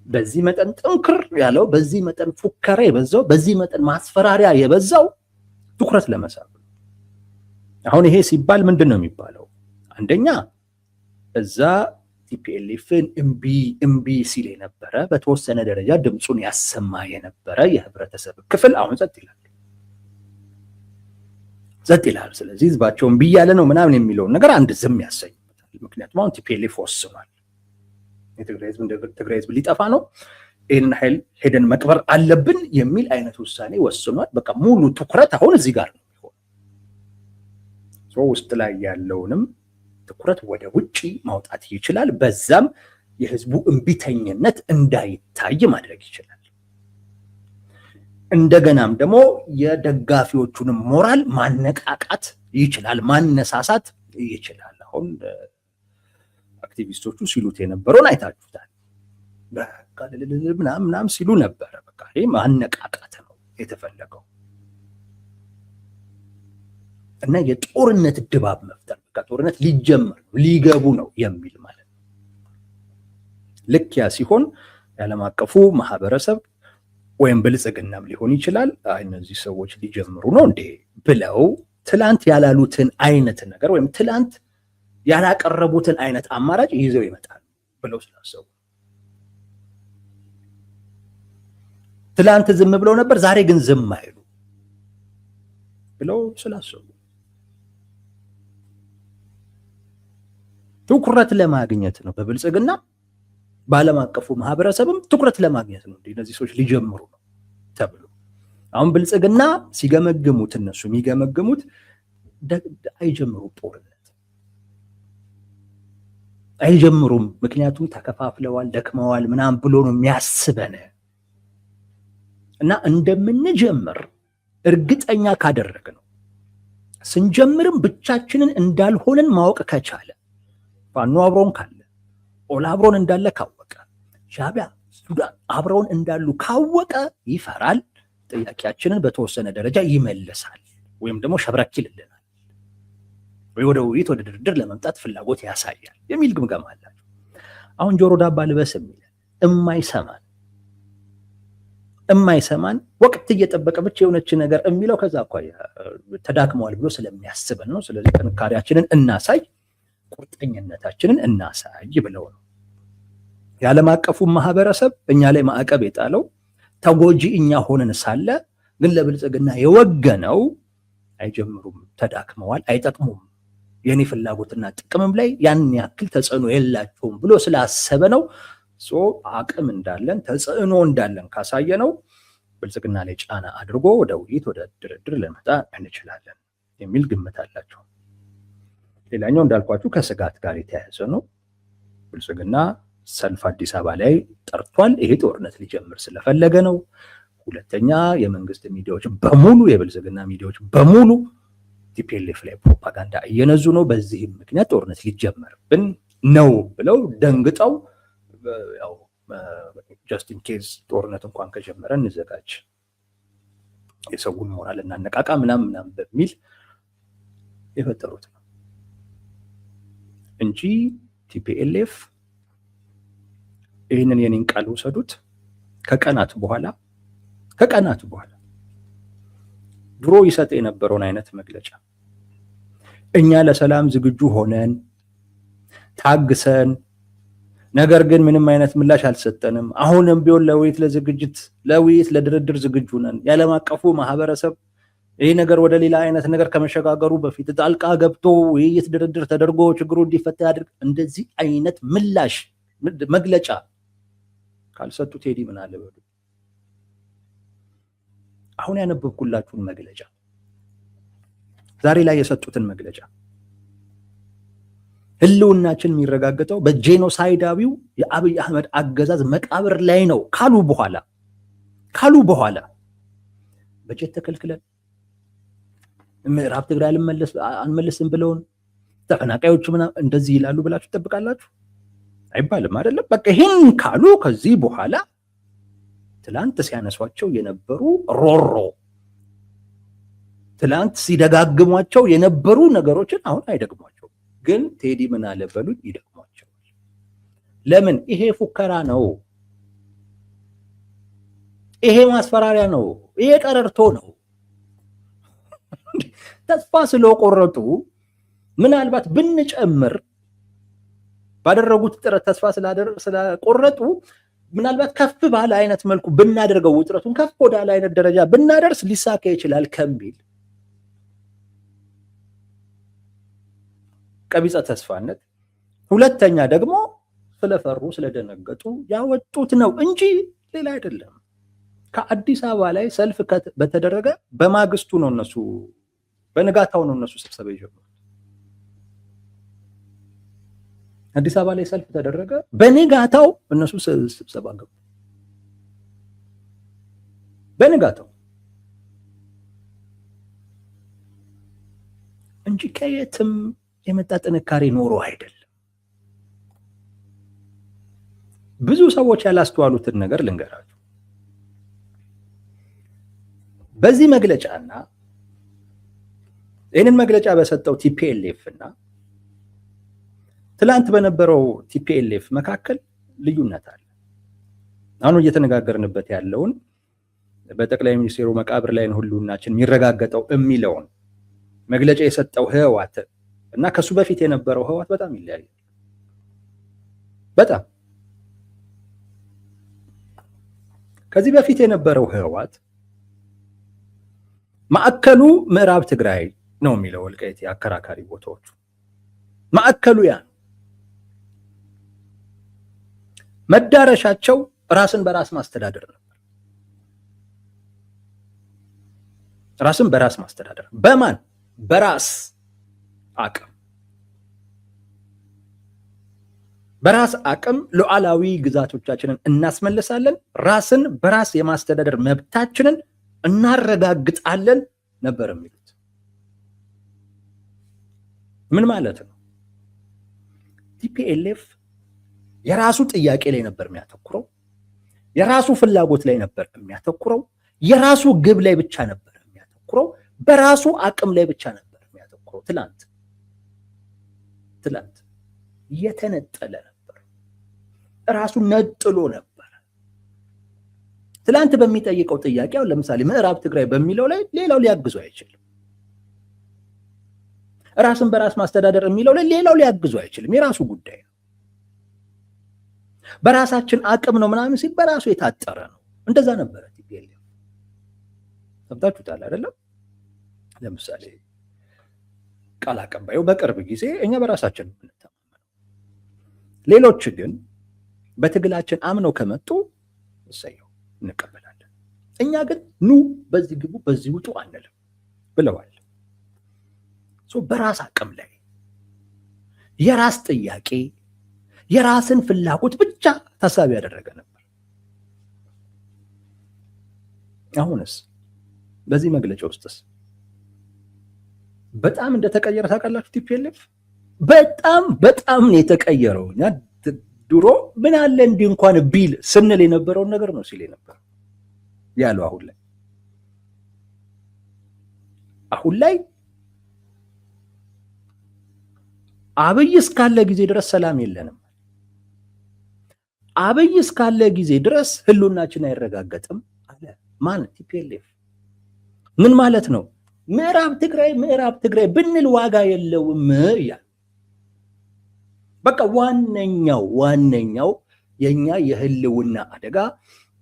በዚህ መጠን ጥንክር ያለው፣ በዚህ መጠን ፉከራ የበዛው፣ በዚህ መጠን ማስፈራሪያ የበዛው ትኩረት ለመሳብ። አሁን ይሄ ሲባል ምንድን ነው የሚባለው? አንደኛ እዛ ቲፒኤልኤፍን እምቢ ሲል የነበረ በተወሰነ ደረጃ ድምፁን ያሰማ የነበረ የህብረተሰብ ክፍል አሁን ጸጥ ይላል። ስለዚህ ህዝባቸው እምቢ ያለ ነው ምናምን የሚለውን ነገር አንድ ዝም ያሰኝበታል። ምክንያቱም አሁን ቲፒኤልኤፍ ወስኗል፣ የትግራይ ህዝብ ሊጠፋ ነው፣ ይህንን ኃይል ሄደን መቅበር አለብን የሚል አይነት ውሳኔ ወስኗል። በቃ ሙሉ ትኩረት አሁን እዚህ ጋር ነው የሚሆነው። ውስጥ ላይ ያለውንም ትኩረት ወደ ውጪ ማውጣት ይችላል። በዛም የህዝቡ እምቢተኝነት እንዳይታይ ማድረግ ይችላል። እንደገናም ደግሞ የደጋፊዎቹንም ሞራል ማነቃቃት ይችላል፣ ማነሳሳት ይችላል። አሁን አክቲቪስቶቹ ሲሉት የነበረውን አይታችሁታል። በቃ ምናምን ሲሉ ነበረ። በቃ ይሄ ማነቃቃት ነው የተፈለገው እና የጦርነት ድባብ መፍጠር፣ በቃ ጦርነት ሊጀመር ነው ሊገቡ ነው የሚል ማለት ነው። ልክ ያ ሲሆን የዓለም አቀፉ ማህበረሰብ ወይም ብልጽግናም ሊሆን ይችላል እነዚህ ሰዎች ሊጀምሩ ነው እንዴ ብለው ትላንት ያላሉትን አይነት ነገር ወይም ትላንት ያላቀረቡትን አይነት አማራጭ ይዘው ይመጣሉ ብለው ስላሰቡ፣ ትላንት ዝም ብለው ነበር ዛሬ ግን ዝም አይሉ ብለው ስላሰቡ ትኩረት ለማግኘት ነው። በብልጽግና በዓለም አቀፉ ማህበረሰብም ትኩረት ለማግኘት ነው እነዚህ ሰዎች ሊጀምሩ ነው ተብሎ። አሁን ብልጽግና ሲገመግሙት እነሱ የሚገመግሙት አይጀምሩም፣ ጦርነት አይጀምሩም። ምክንያቱም ተከፋፍለዋል፣ ደክመዋል ምናምን ብሎ ነው የሚያስበን እና እንደምንጀምር እርግጠኛ ካደረግ ነው ስንጀምርም ብቻችንን እንዳልሆንን ማወቅ ከቻለ ፋኖ አብሮን ካለ ኦላ አብሮን እንዳለ ካወቀ ሻዕቢያ ሱዳን አብረውን እንዳሉ ካወቀ ይፈራል። ጥያቄያችንን በተወሰነ ደረጃ ይመልሳል ወይም ደግሞ ሸብረክ ይልልናል ወይ ወደ ውይይት ወደ ድርድር ለመምጣት ፍላጎት ያሳያል የሚል ግምገማ አላቸው። አሁን ጆሮ ዳባ ልበስ የሚል እማይሰማን ወቅት እየጠበቀ ብቻ የሆነች ነገር የሚለው ከዛ አኳያ ተዳክመዋል ብሎ ስለሚያስብን ነው። ስለዚህ ጥንካሬያችንን እናሳይ፣ ቁርጠኝነታችንን እናሳይ ብለው ነው። የዓለም አቀፉ ማህበረሰብ እኛ ላይ ማዕቀብ የጣለው ተጎጂ እኛ ሆነን ሳለ ግን ለብልጽግና የወገነው አይጀምሩም፣ ተዳክመዋል፣ አይጠቅሙም፣ የኔ ፍላጎትና ጥቅምም ላይ ያን ያክል ተጽዕኖ የላቸውም ብሎ ስላሰበ ነው። አቅም እንዳለን ተጽዕኖ እንዳለን ካሳየ ነው ብልጽግና ላይ ጫና አድርጎ ወደ ውይይት ወደ ድርድር ለመጣ እንችላለን የሚል ግምት አላቸው። ሌላኛው እንዳልኳችሁ ከስጋት ጋር የተያያዘ ነው። ብልጽግና ሰልፍ አዲስ አበባ ላይ ጠርቷል። ይሄ ጦርነት ሊጀምር ስለፈለገ ነው። ሁለተኛ የመንግስት ሚዲያዎች በሙሉ የብልጽግና ሚዲያዎች በሙሉ ቲፒኤልኤፍ ላይ ፕሮፓጋንዳ እየነዙ ነው። በዚህም ምክንያት ጦርነት ሊጀመርብን ነው ብለው ደንግጠው ያው ጀስት ኢን ኬዝ ጦርነት እንኳን ከጀመረ እንዘጋጅ፣ የሰውን ሞራል እናነቃቃ ምናምን በሚል የፈጠሩት ነው እንጂ ቲፒኤልኤፍ ይህንን የኔን ቃል ውሰዱት ከቀናት በኋላ ድሮ ይሰጥ የነበረውን አይነት መግለጫ እኛ ለሰላም ዝግጁ ሆነን ታግሰን ነገር ግን ምንም አይነት ምላሽ አልሰጠንም፣ አሁንም ቢሆን ለውይይት ለድርድር ዝግጁ ነን፣ የዓለም አቀፉ ማህበረሰብ ይህ ነገር ወደ ሌላ አይነት ነገር ከመሸጋገሩ በፊት ጣልቃ ገብቶ ውይይት ድርድር ተደርጎ ችግሩ እንዲፈታ ያድርግ፣ እንደዚህ አይነት ምላሽ መግለጫ ካልሰጡ ቴዲ ምን አለ በሉ። አሁን ያነበብኩላችሁን መግለጫ ዛሬ ላይ የሰጡትን መግለጫ ህልውናችን የሚረጋገጠው በጄኖሳይዳዊው የአብይ አህመድ አገዛዝ መቃብር ላይ ነው ካሉ በኋላ በጀት ተከልክለን ምዕራብ ትግራይ አንመለስም ብለውን ተፈናቃዮች ምናምን እንደዚህ ይላሉ ብላችሁ ትጠብቃላችሁ? አይባልም አይደለም። በቃ ይህን ካሉ ከዚህ በኋላ ትላንት ሲያነሷቸው የነበሩ ትላንት ሲደጋግሟቸው የነበሩ ነገሮችን አሁን አይደግሟቸው። ግን ቴዲ ምን አለ በሉኝ ይደግሟቸዋል። ለምን? ይሄ ፉከራ ነው፣ ይሄ ማስፈራሪያ ነው፣ ይሄ ቀረርቶ ነው። ተስፋ ስለቆረጡ ምናልባት ብንጨምር ባደረጉት ጥረት ተስፋ ስለቆረጡ ምናልባት ከፍ ባለ አይነት መልኩ ብናደርገው ውጥረቱን ከፍ ወዳለ አይነት ደረጃ ብናደርስ ሊሳካ ይችላል ከሚል ቀቢጸ ተስፋነት፣ ሁለተኛ ደግሞ ስለፈሩ ስለደነገጡ ያወጡት ነው እንጂ ሌላ አይደለም። ከአዲስ አበባ ላይ ሰልፍ በተደረገ በማግስቱ ነው እነሱ በንጋታው ነው እነሱ ስብሰባ የጀመሩት። አዲስ አበባ ላይ ሰልፍ ተደረገ፣ በንጋታው እነሱ ስብሰባ ገቡ። በንጋታው እንጂ ከየትም የመጣ ጥንካሬ ኖሮ አይደለም። ብዙ ሰዎች ያላስተዋሉትን ነገር ልንገራችሁ። በዚህ መግለጫና ይህንን መግለጫ በሰጠው ቲፒኤልኤፍ እና ትላንት በነበረው ቲፒኤልኤፍ መካከል ልዩነት አለ። አሁን እየተነጋገርንበት ያለውን በጠቅላይ ሚኒስትሩ መቃብር ላይ ሁሉናችን የሚረጋገጠው የሚለውን መግለጫ የሰጠው ህወሓት እና ከሱ በፊት የነበረው ህወሓት በጣም ይለያያል። በጣም ከዚህ በፊት የነበረው ህወሓት ማዕከሉ ምዕራብ ትግራይ ነው የሚለው ወልቃይት አከራካሪ ቦታዎቹ ማዕከሉ ያ መዳረሻቸው ራስን በራስ ማስተዳደር ነበር። ራስን በራስ ማስተዳደር በማን? በራስ አቅም። በራስ አቅም ሉዓላዊ ግዛቶቻችንን እናስመልሳለን፣ ራስን በራስ የማስተዳደር መብታችንን እናረጋግጣለን ነበር የሚሉት። ምን ማለት ነው? ቲፒኤልኤፍ የራሱ ጥያቄ ላይ ነበር የሚያተኩረው፣ የራሱ ፍላጎት ላይ ነበር የሚያተኩረው፣ የራሱ ግብ ላይ ብቻ ነበር የሚያተኩረው፣ በራሱ አቅም ላይ ብቻ ነበር የሚያተኩረው። ትላንት የተነጠለ ነበር፣ ራሱ ነጥሎ ነበር። ትላንት በሚጠይቀው ጥያቄ ለምሳሌ ምዕራብ ትግራይ በሚለው ላይ ሌላው ሊያግዙ አይችልም። ራስን በራስ ማስተዳደር የሚለው ላይ ሌላው ሊያግዙ አይችልም። የራሱ ጉዳይ ነው። በራሳችን አቅም ነው ምናምን ሲል በራሱ የታጠረ ነው። እንደዛ ነበረ ቲፒኤልኤፍ። ሰምታችሁታል አይደለም? ለምሳሌ ቃል አቀባዩ በቅርብ ጊዜ እኛ በራሳችን የምንተማመነው፣ ሌሎች ግን በትግላችን አምነው ከመጡ እሰየው እንቀበላለን፣ እኛ ግን ኑ በዚህ ግቡ በዚህ ውጡ አንልም ብለዋል። በራስ አቅም ላይ የራስ ጥያቄ የራስን ፍላጎት ብቻ ታሳቢ ያደረገ ነበር። አሁንስ በዚህ መግለጫ ውስጥስ በጣም እንደተቀየረ ታውቃላችሁ። ቲፒኤልኤፍ በጣም ነው የተቀየረው። ድሮ ምን አለ እንዲህ እንኳን ቢል ስንል የነበረውን ነገር ነው ሲል ነበር ያለው። አሁን ላይ አብይ እስካለ ጊዜ ድረስ ሰላም የለንም። አብይ እስካለ ጊዜ ድረስ ህልውናችን አይረጋገጥም አለ። ማን? ቲፒኤልኤፍ። ምን ማለት ነው? ምዕራብ ትግራይ ብንል ዋጋ የለውም እያለ በቃ ዋነኛው የኛ የህልውና አደጋ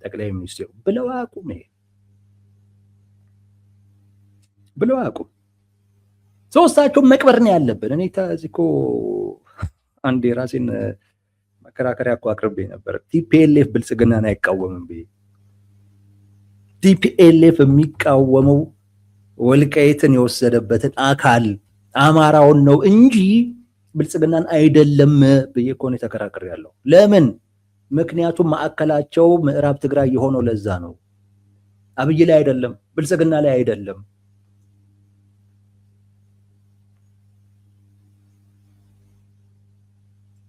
ጠቅላይ ሚኒስትሩ ብለው አያውቁም። ብለው አያውቁም። ሶስታቸው መቅበር ነው ያለብን። እኔ ታዚኮ አንድ የራሴን መከራከሪያ እኮ አቅርቤ ነበር። ቲፒኤልኤፍ ብልጽግናን አይቃወምም ብዬ። ቲፒኤልኤፍ የሚቃወመው ወልቃይትን የወሰደበትን አካል አማራውን ነው እንጂ ብልጽግናን አይደለም ብዬ እኮ ነው ተከራክሬ ያለው። ለምን? ምክንያቱም ማዕከላቸው ምዕራብ ትግራይ የሆነው ለዛ ነው። አብይ ላይ አይደለም፣ ብልጽግና ላይ አይደለም።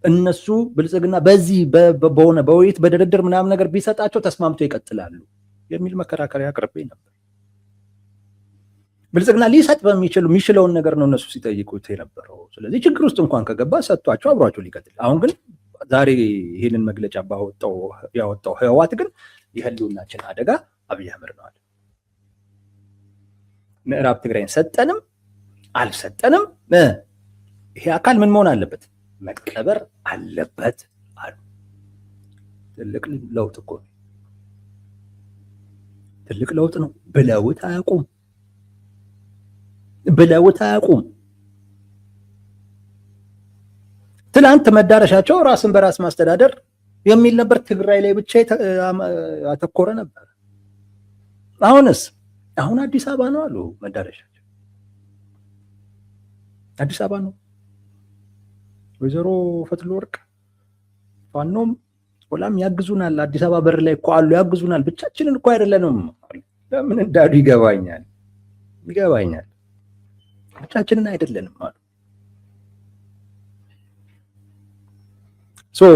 እነሱ ብልጽግና በዚህ በሆነ በውይይት በድርድር ምናምን ነገር ቢሰጣቸው ተስማምቶ ይቀጥላሉ የሚል መከራከሪያ አቅርቤ ነበር። ብልጽግና ሊሰጥ የሚችለውን ነገር ነው እነሱ ሲጠይቁት የነበረው። ስለዚህ ችግር ውስጥ እንኳን ከገባ ሰጥቷቸው አብሯቸው ሊቀጥል። አሁን ግን ዛሬ ይህንን መግለጫ ያወጣው ህወሓት ግን የህልውናችን አደጋ አብይ አህመድ ነው አለ። ምዕራብ ትግራይን ሰጠንም አልሰጠንም ይሄ አካል ምን መሆን አለበት? መቀበር አለበት አሉ። ትልቅ ለውጥ እኮ ነው። ትልቅ ለውጥ ነው። ብለውት አያውቁም። ትላንት መዳረሻቸው ራስን በራስ ማስተዳደር የሚል ነበር። ትግራይ ላይ ብቻ ያተኮረ ነበር። አሁን አዲስ አበባ ነው አሉ። መዳረሻቸው አዲስ አበባ ነው። ወይዘሮ ፈትለወርቅ ፋኖም ሆላም ያግዙናል፣ አዲስ አበባ በር ላይ እኮ አሉ ያግዙናል፣ ብቻችንን እኮ አይደለንም። ለምን እንዳሉ ይገባኛል፣ ብቻችንን አይደለንም አሉ።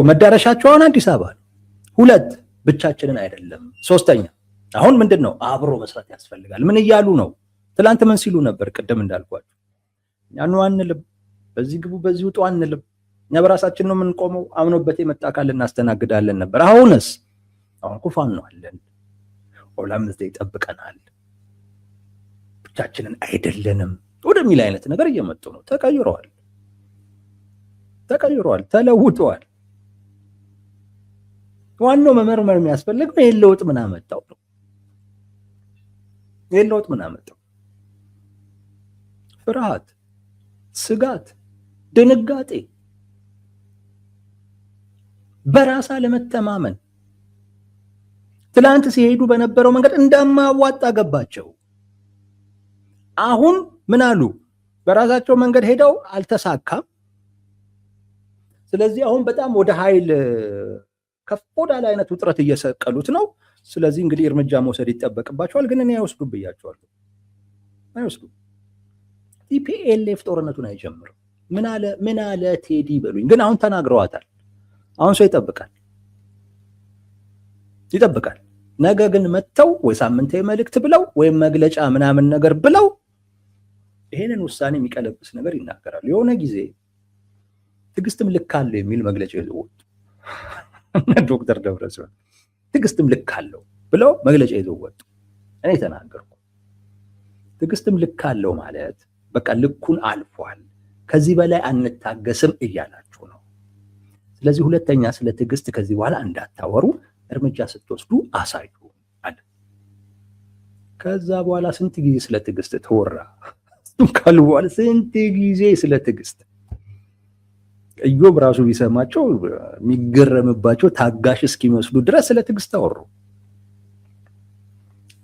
መዳረሻቸው አሁን አዲስ አበባ ነው። 2 ብቻችንን አይደለም። 3ኛ አሁን ምንድን ነው? አብሮ መስራት ያስፈልጋል። ምን እያሉ ነው? ትላንት ምን ሲሉ ነበር? ቅድም እንዳልኳቸው እኛ አንልም፣ በዚህ ግቡ በዚህ ውጡ አንልም፣ እኛ በራሳችን ነው የምንቆመው፣ አምኖበት የመጣ አካል እናስተናግዳለን ነበር። አሁን ኩፋን ነው አለን፣ ሆላም እዚህ ይጠብቀናል፣ ብቻችንን አይደለንም ወደሚል አይነት ነገር እየመጡ ነው። ተቀይረዋል፣ ተለውጠዋል። ዋናው መመርመር የሚያስፈልገው ይሄን ለውጥ ምን አመጣው ነው። ይሄን ለውጥ ምን አመጣው? ፍርሃት፣ ስጋት፣ ድንጋጤ፣ በራስ አለመተማመን፣ ትላንት ሲሄዱ በነበረው መንገድ እንደማያዋጣ ገባቸው። አሁን ምን አሉ? በራሳቸው መንገድ ሄደው አልተሳካም። ስለዚህ አሁን በጣም ወደ ኃይል ከፍ ወዳለ አይነት ውጥረት እየሰቀሉት ነው። ስለዚህ እንግዲህ እርምጃ መውሰድ ይጠበቅባቸዋል። ግን እኔ አይወስዱም ብያቸዋለሁ። አይወስዱም። ቲፒኤልኤፍ ጦርነቱን አይጀምርም። ምን አለ ቴዲ በሉኝ። ግን አሁን ተናግረዋታል። አሁን ሰው ይጠብቃል። ነገ ግን መጥተው ወይ ሳምንታዊ መልእክት ብለው ወይም መግለጫ ምናምን ነገር ብለው ይሄንን ውሳኔ የሚቀለብስ ነገር ይናገራሉ። የሆነ ጊዜ ትዕግስትም ልክ አለው የሚል መግለጫ ይዘው ወጡ። ዶክተር ደብረጽዮን ትዕግስትም ልክ አለው ብለው መግለጫ ይዘው ወጡ። እኔ ተናገርኩ። ትዕግስትም ልክ አለው ማለት በቃ ልኩን አልፏል፣ ከዚህ በላይ አንታገስም እያላችሁ ነው። ስለዚህ ሁለተኛ ስለ ትዕግስት ከዚህ በኋላ እንዳታወሩ፣ እርምጃ ስትወስዱ አሳዩ አለ። ከዛ በኋላ ስንት ጊዜ ስለ ትዕግስት ተወራ። እሱም ካሉ በኋላ ስንት ጊዜ ስለ ትዕግስት ኢዮብ ራሱ ቢሰማቸው የሚገረምባቸው ታጋሽ እስኪመስሉ ድረስ ስለ ትዕግስት አወሩ።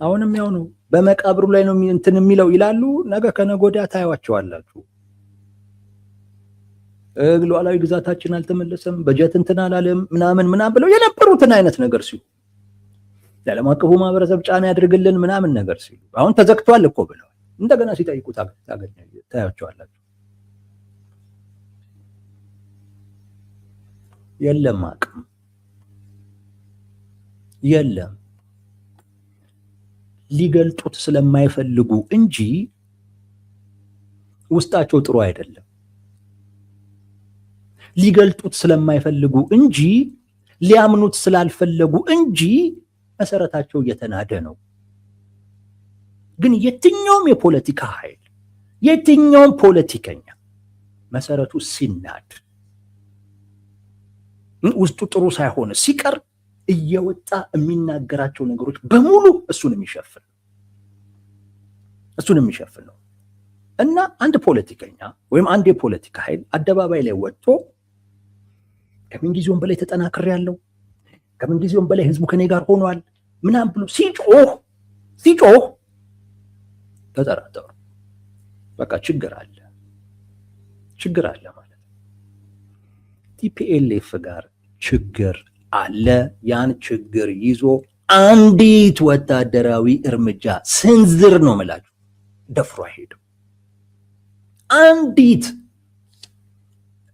አሁንም ያው ነው። በመቃብሩ ላይ ነው እንትን የሚለው ይላሉ። ነገ ከነገ ወዲያ ታያዋቸዋላችሁ። ሉዓላዊ ግዛታችን አልተመለሰም፣ በጀት እንትን አላለም ምናምን ብለው የነበሩትን አይነት ነገር ሲሉ ለዓለም አቀፉ ማህበረሰብ ጫና ያድርግልን ምናምን ነገር ሲሉ አሁን ተዘግቷል እኮ ብለዋል። እንደገና ሲጠይቁ ታያቸዋላችሁ። የለም አቅም የለም። ሊገልጡት ስለማይፈልጉ እንጂ ውስጣቸው ጥሩ አይደለም። ሊገልጡት ስለማይፈልጉ እንጂ ሊያምኑት ስላልፈለጉ እንጂ መሰረታቸው እየተናደ ነው። ግን የትኛውም የፖለቲካ ኃይል የትኛውም ፖለቲከኛ መሰረቱ ሲናድ ውስጡ ጥሩ ሳይሆን ሲቀር እየወጣ የሚናገራቸው ነገሮች በሙሉ እሱን የሚሸፍን ነው። እና አንድ ፖለቲከኛ ወይም አንድ የፖለቲካ ኃይል አደባባይ ላይ ወጥቶ ከምንጊዜውም በላይ ተጠናክሬያለሁ፣ ከምንጊዜውም በላይ ህዝቡ ከኔ ጋር ሆኗል ምናምን ብሎ ሲጮህ ተጠራጠሩ። በቃ ችግር አለ ማለት ነው። ቲፒኤልኤፍ ጋር ችግር አለ። ያን ችግር ይዞ አንዲት ወታደራዊ እርምጃ ስንዝር ነው የምላችሁ ደፍሮ አይሄድም። አንዲት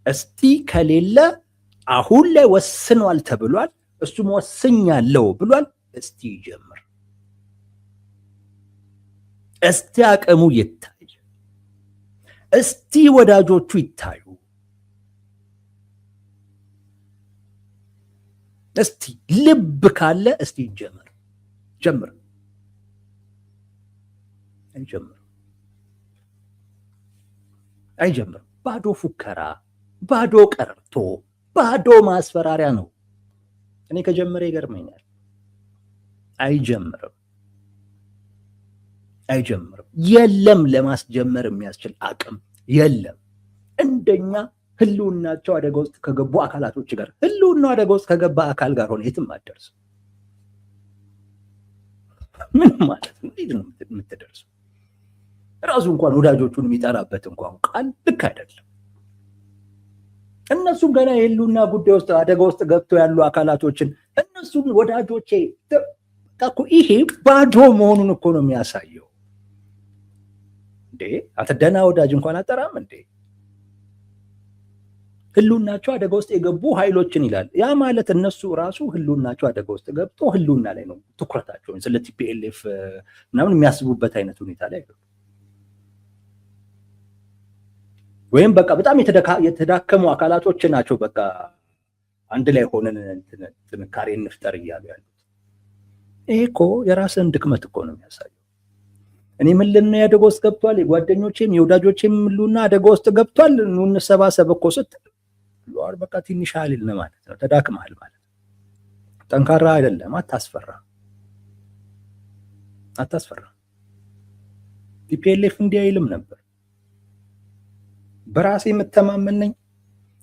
እስቲ ከሌለ አሁን ላይ ወስኗል ተብሏል። እሱም ወስኛለሁ ብሏል። እስቲ ይጀምር። እስቲ አቅሙ ይታይ። እስቲ ወዳጆቹ ይታዩ። እስቲ ልብ ካለ እስቲ ጀምር። አይጀምር። ባዶ ፉከራ፣ ባዶ ቀረርቶ፣ ባዶ ማስፈራሪያ ነው። እኔ ከጀመረ ይገርመኛል። አይጀምርም። የለም ለማስጀመር የሚያስችል አቅም የለም። እንደኛ ህልውናቸው አደጋ ውስጥ ከገቡ አካላቶች ጋር ህልውናው አደጋ ውስጥ ከገባ አካል ጋር ሆነ የትም አትደርስም። ምን ማለት ነው? እንዴት ነው የምትደርሰው? ራሱ እንኳን ወዳጆቹን የሚጠራበት እንኳን ቃል ልክ አይደለም። እነሱም ገና የህልውና ጉዳይ ውስጥ አደጋ ውስጥ ገብተው ያሉ አካላቶችን እነሱም ወዳጆቼ እኮ ይሄ ባዶ መሆኑን እኮ ነው የሚያሳየው። እንዴ አትደና ወዳጅ እንኳን አጠራም እንዴ? ህልውናቸው አደጋ ውስጥ የገቡ ኃይሎችን ይላል። ያ ማለት እነሱ ራሱ ህልውናቸው አደጋ ውስጥ ገብቶ ህልውና ላይ ነው ትኩረታቸውን ስለ ቲፒኤልኤፍ ምናምን የሚያስቡበት አይነት ሁኔታ ላይ ነው። ወይም በቃ በጣም የተዳከሙ አካላቶች ናቸው በቃ አንድ ላይ ሆነን ጥንካሬ እንፍጠር እያሉ ያሉት። ይሄ እኮ የራስን ድክመት እኮ ነው የሚያሳየው። እኔ ህልውና አደጋ ውስጥ ገብቷል፣ የጓደኞቼም የወዳጆቼም ህልውና አደጋ ውስጥ ገብቷል፣ እንሰባሰብ እኮ ስትል በቃ ትንሽ ኃይል ነው ማለት ነው። ተዳክመሃል ማለት ነው። ጠንካራ አይደለም። አታስፈራ። ቲፒኤልኤፍ እንዲህ አይልም ነበር። በራሴ የምተማመን ነኝ፣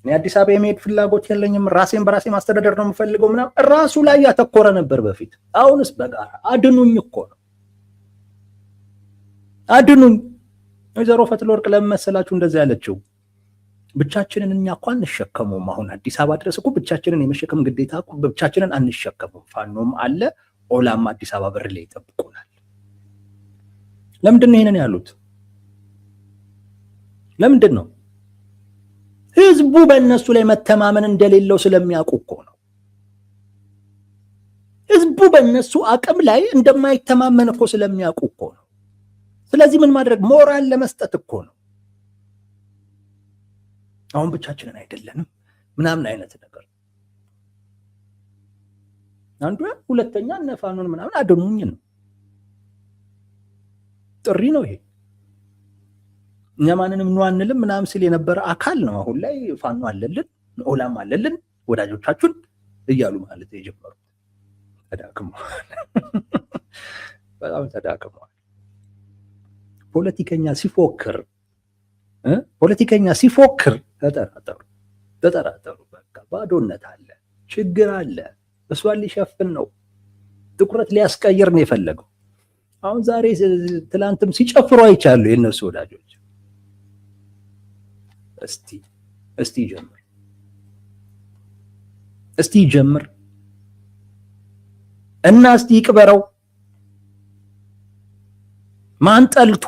እኔ አዲስ አበባ የመሄድ ፍላጎት የለኝም፣ ራሴን በራሴ ማስተዳደር ነው የምፈልገው ምናምን ራሱ ላይ ያተኮረ ነበር በፊት። አሁንስ በጋራ አድኑኝ እኮ ነው። አድኑኝ። ወይዘሮ ፈትለወርቅ ለምን መሰላችሁ እንደዛ ያለችው? ብቻችንን እኛ እኮ አንሸከሙም። አሁን አዲስ አበባ ድረስ እኮ ብቻችንን የመሸከም ግዴታ እኮ ብቻችንን አንሸከሙም። ፋኖም አለ፣ ኦላም አዲስ አበባ በር ላይ ይጠብቁናል። ለምንድን ነው ይሄንን ያሉት? ለምንድን ነው? ህዝቡ በእነሱ ላይ መተማመን እንደሌለው ስለሚያውቁ እኮ ነው። ህዝቡ በእነሱ አቅም ላይ እንደማይተማመን እኮ ስለሚያውቁ እኮ ነው። ስለዚህ ምን ማድረግ? ሞራል ለመስጠት እኮ ነው። አሁን ብቻችንን አይደለንም ምናምን አይነት ነገር አንዱ። ሁለተኛ ነፋኑን ምናምን አድኑኝ ነው፣ ጥሪ ነው ይሄ። እኛ ማንንም ነው አንልም ምናምን ሲል የነበረ አካል ነው አሁን ላይ ፋኖ አለልን ኦላም አለልን ወዳጆቻችን እያሉ ማለት የጀመሩት። ተዳክመዋል፣ በጣም ተዳክመዋል። ፖለቲከኛ ሲፎክር ተጠራጠሩ። በቃ ባዶነት አለ፣ ችግር አለ። እሷን ሊሸፍን ነው፣ ትኩረት ሊያስቀይር ነው የፈለገው። አሁን ዛሬ ትላንትም ሲጨፍሩ አይቻሉ የነሱ ወዳጆች። እስቲ ጀምር እና እስቲ ይቅበረው። ማን ጠልቶ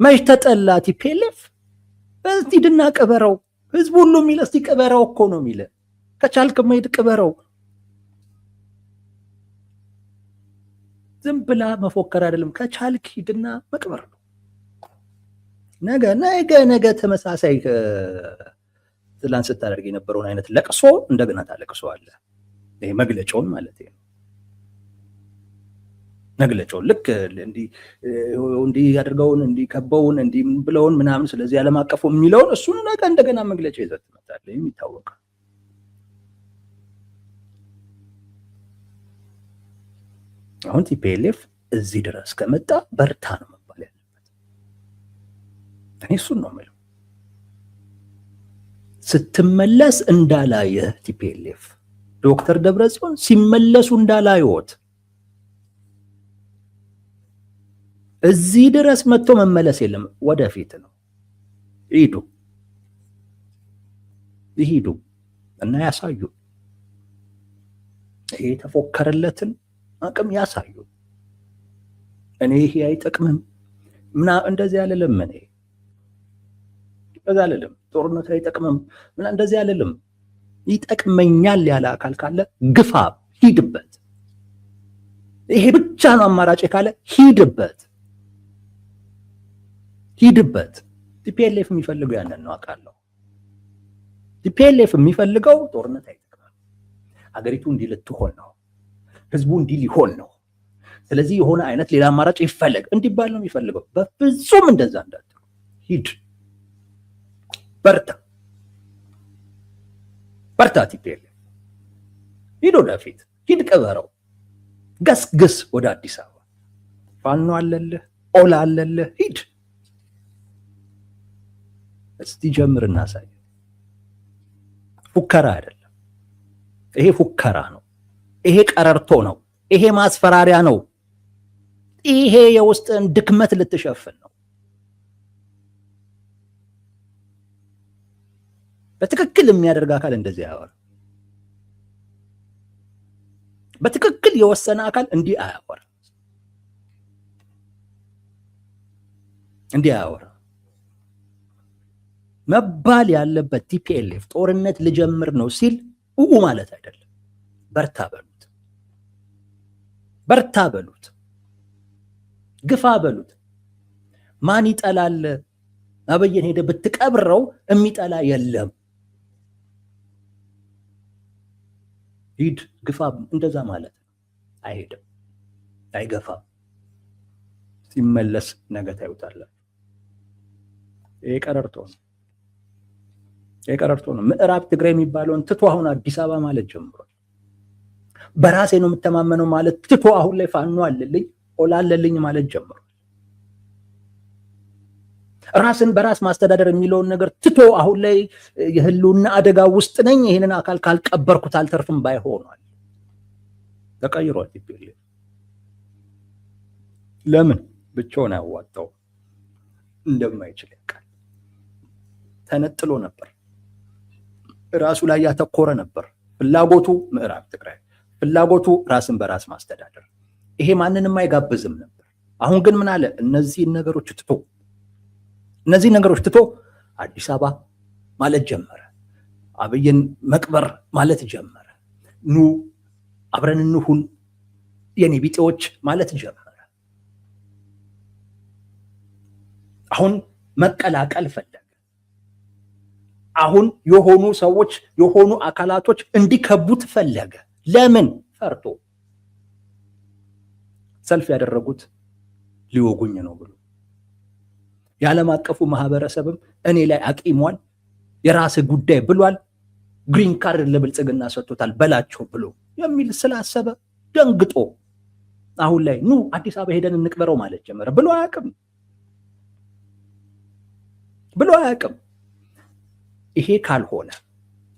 መች ተጠላ? ቲፒኤልኤፍ እስቲ ድና ቅበረው። ህዝቡ ሁሉ የሚል እስቲ ቅበረው እኮ ነው የሚለ። ከቻልክ መሄድ ቅበረው። ዝም ብላ መፎከር አይደለም። ከቻልክ ሂድና መቅበር ነው። ነገ ተመሳሳይ ትላንት ስታደርግ የነበረውን አይነት ለቅሶ እንደገና ታለቅሰዋለህ። ይሄ መግለጫውን ማለት ነው። መግለጫውን ልክ እንዲህ ያድርገውን እንዲከበውን እንዲህ ብለውን ምናምን ስለዚህ ዓለም አቀፉ የሚለውን እሱን ነገ እንደገና መግለጫ ይዘት ትመጣለህ። የሚታወቅ አሁን ቲፒኤልኤፍ እዚህ ድረስ ከመጣ በርታ ነው መባል ያለበት። እኔ እሱን ነው የምለው። ስትመለስ እንዳላየህ ቲፒኤልኤፍ ዶክተር ደብረጽዮን ሲመለሱ እንዳላየዎት እዚህ ድረስ መጥቶ መመለስ የለም። ወደፊት ነው ይሄዱ እና ያሳዩ። ይሄ የተፎከረለትን አቅም ያሳዩ። እኔ ይሄ አይጠቅምም ምና እንደዚህ ያለለም እኔ በዛለለም ጦርነት አይጠቅምም ምና እንደዚህ ያለለም። ይጠቅመኛል ያለ አካል ካለ ግፋ፣ ሂድበት። ይሄ ብቻ ነው አማራጭ ካለ ሂድበት። ቲፒኤልኤፍ የሚፈልገው ያንን ነው አውቃለሁ። ቲፒኤልኤፍ የሚፈልገው ጦርነት አይጠቅምም። ሀገሪቱ እንዲህ ልትሆን ነው፣ ህዝቡ እንዲህ ሊሆን ነው። ስለዚህ የሆነ አይነት ሌላ አማራጭ ይፈለግ እንዲባል ነው የሚፈልገው። በፍጹም እንደዛ እንዳትሉ። ሂድ፣ በርታ ቲፒኤልኤፍ ሂድ፣ ወደፊት ሂድ፣ ቅበረው፣ ገስግስ ወደ አዲስ አበባ። ፋኖ አለልህ፣ ኦላ አለልህ፣ ሂድ እስቲ ጀምር፣ እናሳይ። ፉከራ አይደለም ይሄ፣ ፉከራ ነው ይሄ፣ ቀረርቶ ነው ይሄ፣ ማስፈራሪያ ነው ይሄ፣ የውስጥን ድክመት ልትሸፍን ነው። በትክክል የሚያደርግ አካል እንደዚህ ያወራ። በትክክል የወሰነ አካል እንዲህ አያወራ፣ እንዲህ አያወራ። መባል ያለበት ቲፒኤልኤፍ ጦርነት ልጀምር ነው ሲል ማለት አይደለም። በርታ በሉት፣ ግፋ በሉት። ማን ይጠላል? አብይን ሄደ ብትቀብረው የሚጠላ የለም። ሂድ፣ ግፋ። እንደዛ ማለት ነው። አይሄድም፣ አይገፋም። ሲመለስ ነገ ታዩታላችሁ። ይሄ ቀረርቶ ነው። ምዕራብ ትግራይ የሚባለውን ትቶ አሁን አዲስ አበባ ማለት ጀምሯል። በራሴ ነው የምተማመነው ማለት ትቶ አሁን ላይ ፋኖ አለልኝ ኦላ አለልኝ ማለት ጀምሯል። ራስን በራስ ማስተዳደር የሚለውን ነገር ትቶ አሁን ላይ የህልውና አደጋ ውስጥ ነኝ፣ ይሄንን አካል ካልቀበርኩት አልተርፍም ባይ ሆኗል። ተቀይሯል። ቲፒኤልኤፍ ለምን ብቻውን ያዋጣው እንደማይችል ያውቃል። ተነጥሎ ነበር፣ ራሱ ላይ ያተኮረ ነበር። ፍላጎቱ ምዕራብ ትግራይ፣ ፍላጎቱ ራስን በራስ ማስተዳደር። ይሄ ማንንም አይጋብዝም ነበር። አሁን ግን ምን አለ? እነዚህን ነገሮች ትቶ አዲስ አበባ ማለት ጀመረ። አብይን መቅበር ማለት ጀመረ። ኑ አብረን እንሁን የኔ ቢጤዎች ማለት ጀመረ። አሁን መቀላቀል ፈለገ። አሁን የሆኑ ሰዎች የሆኑ አካላቶች እንዲከቡት ፈለገ። ለምን? ፈርቶ። ሰልፍ ያደረጉት ሊወጉኝ ነው ብሎ፣ የዓለም አቀፉ ማህበረሰብም እኔ ላይ አቂሟል፣ የራስ ጉዳይ ብሏል፣ ግሪን ካርድ ለብልጽግና ሰጥቶታል በላቸው ብሎ የሚል ስላሰበ ደንግጦ አሁን ላይ ኑ አዲስ አበባ ሄደን እንቅበረው ማለት ጀመረ። ብሎ አያውቅም። ይሄ ካልሆነ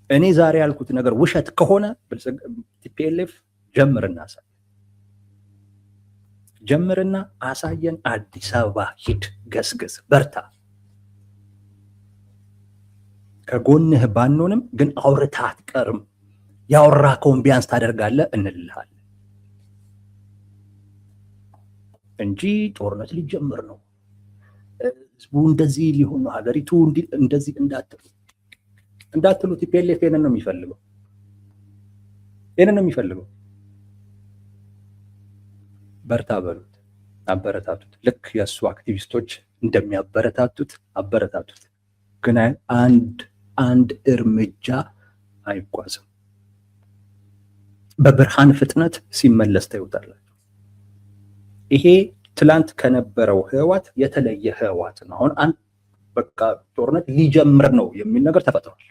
እኔ ዛሬ ያልኩት ነገር ውሸት ከሆነ ቲፒኤልኤፍ ጀምርና አሳየን። አዲስ አበባ ሂድ፣ ገስግስ፣ በርታ። ከጎንህ ባንሆንም ግን አውርታ አትቀርም። ያወራከውን ቢያንስ ታደርጋለህ እንልሃለን እንጂ ጦርነት ሊጀምር ነው፣ ህዝቡ እንደዚህ ሊሆን ነው፣ ሀገሪቱ እንደዚህ እንዳትሉ። ቲፒኤልኤፍ ይሄንን ነው የሚፈልገው። በርታ በሉት፣ አበረታቱት። ልክ የእሱ አክቲቪስቶች እንደሚያበረታቱት አበረታቱት። ግን አንድ እርምጃ አይጓዝም። በብርሃን ፍጥነት ሲመለስ ታዩታላችሁ። ይሄ ትላንት ከነበረው ህወሓት የተለየ ህወሓት ነው። አሁን በቃ ጦርነት ሊጀምር ነው የሚል ነገር ተፈጥሯል።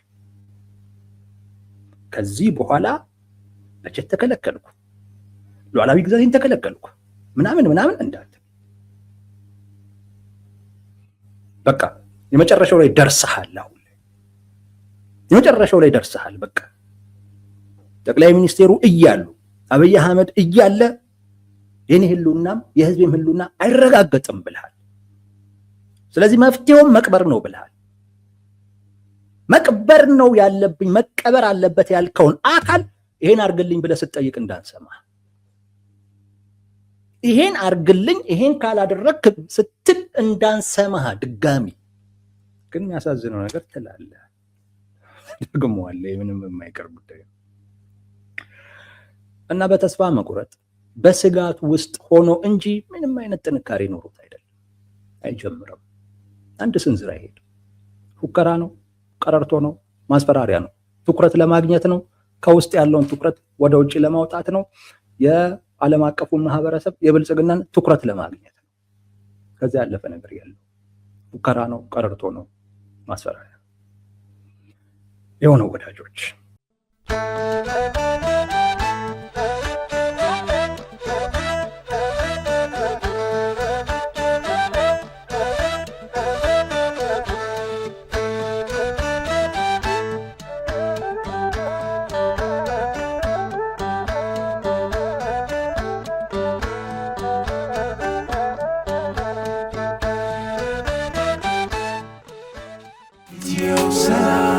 ከዚህ በኋላ በጀት ተከለከልኩ፣ ሉዓላዊ ግዛቴን ተከለከልኩ ምናምን እንዳለ በቃ የመጨረሻው ላይ ደርሰሃል። አሁን የመጨረሻው ላይ ደርሰሃል። በቃ ጠቅላይ ሚኒስቴሩ እያሉ አብይ አህመድ እያለ የኔ ህልውናም የህዝቤም ህልውና አይረጋገጥም ብልሃል። ስለዚህ መፍትሄውም መቅበር ነው ብልሃል። መቅበር ነው ያለብኝ፣ መቀበር አለበት ያልከውን አካል ይሄን አርግልኝ ብለህ ስትጠይቅ እንዳንሰማ፣ ይሄን አርግልኝ ይሄን ካላደረክ ስትል እንዳንሰማህ ድጋሚ። ግን የሚያሳዝነው ነገር ትላለህ፣ ደግሞዋለህ። ምንም የማይቀር ጉዳይ ነው እና በተስፋ መቁረጥ በስጋት ውስጥ ሆኖ እንጂ ምንም አይነት ጥንካሬ ኖሮት አይደለም። አይጀምርም። አንድ ስንዝር አይሄድ። ፉከራ ነው፣ ቀረርቶ ነው፣ ማስፈራሪያ ነው፣ ትኩረት ለማግኘት ነው፣ ከውስጥ ያለውን ትኩረት ወደ ውጭ ለማውጣት ነው፣ የዓለም አቀፉ ማህበረሰብ የብልጽግናን ትኩረት ለማግኘት ነው። ከዚያ ያለፈ ነገር ያለው ፉከራ ነው፣ ቀረርቶ ነው፣ ማስፈራሪያ ነው። የሆነው ወዳጆች Dios será.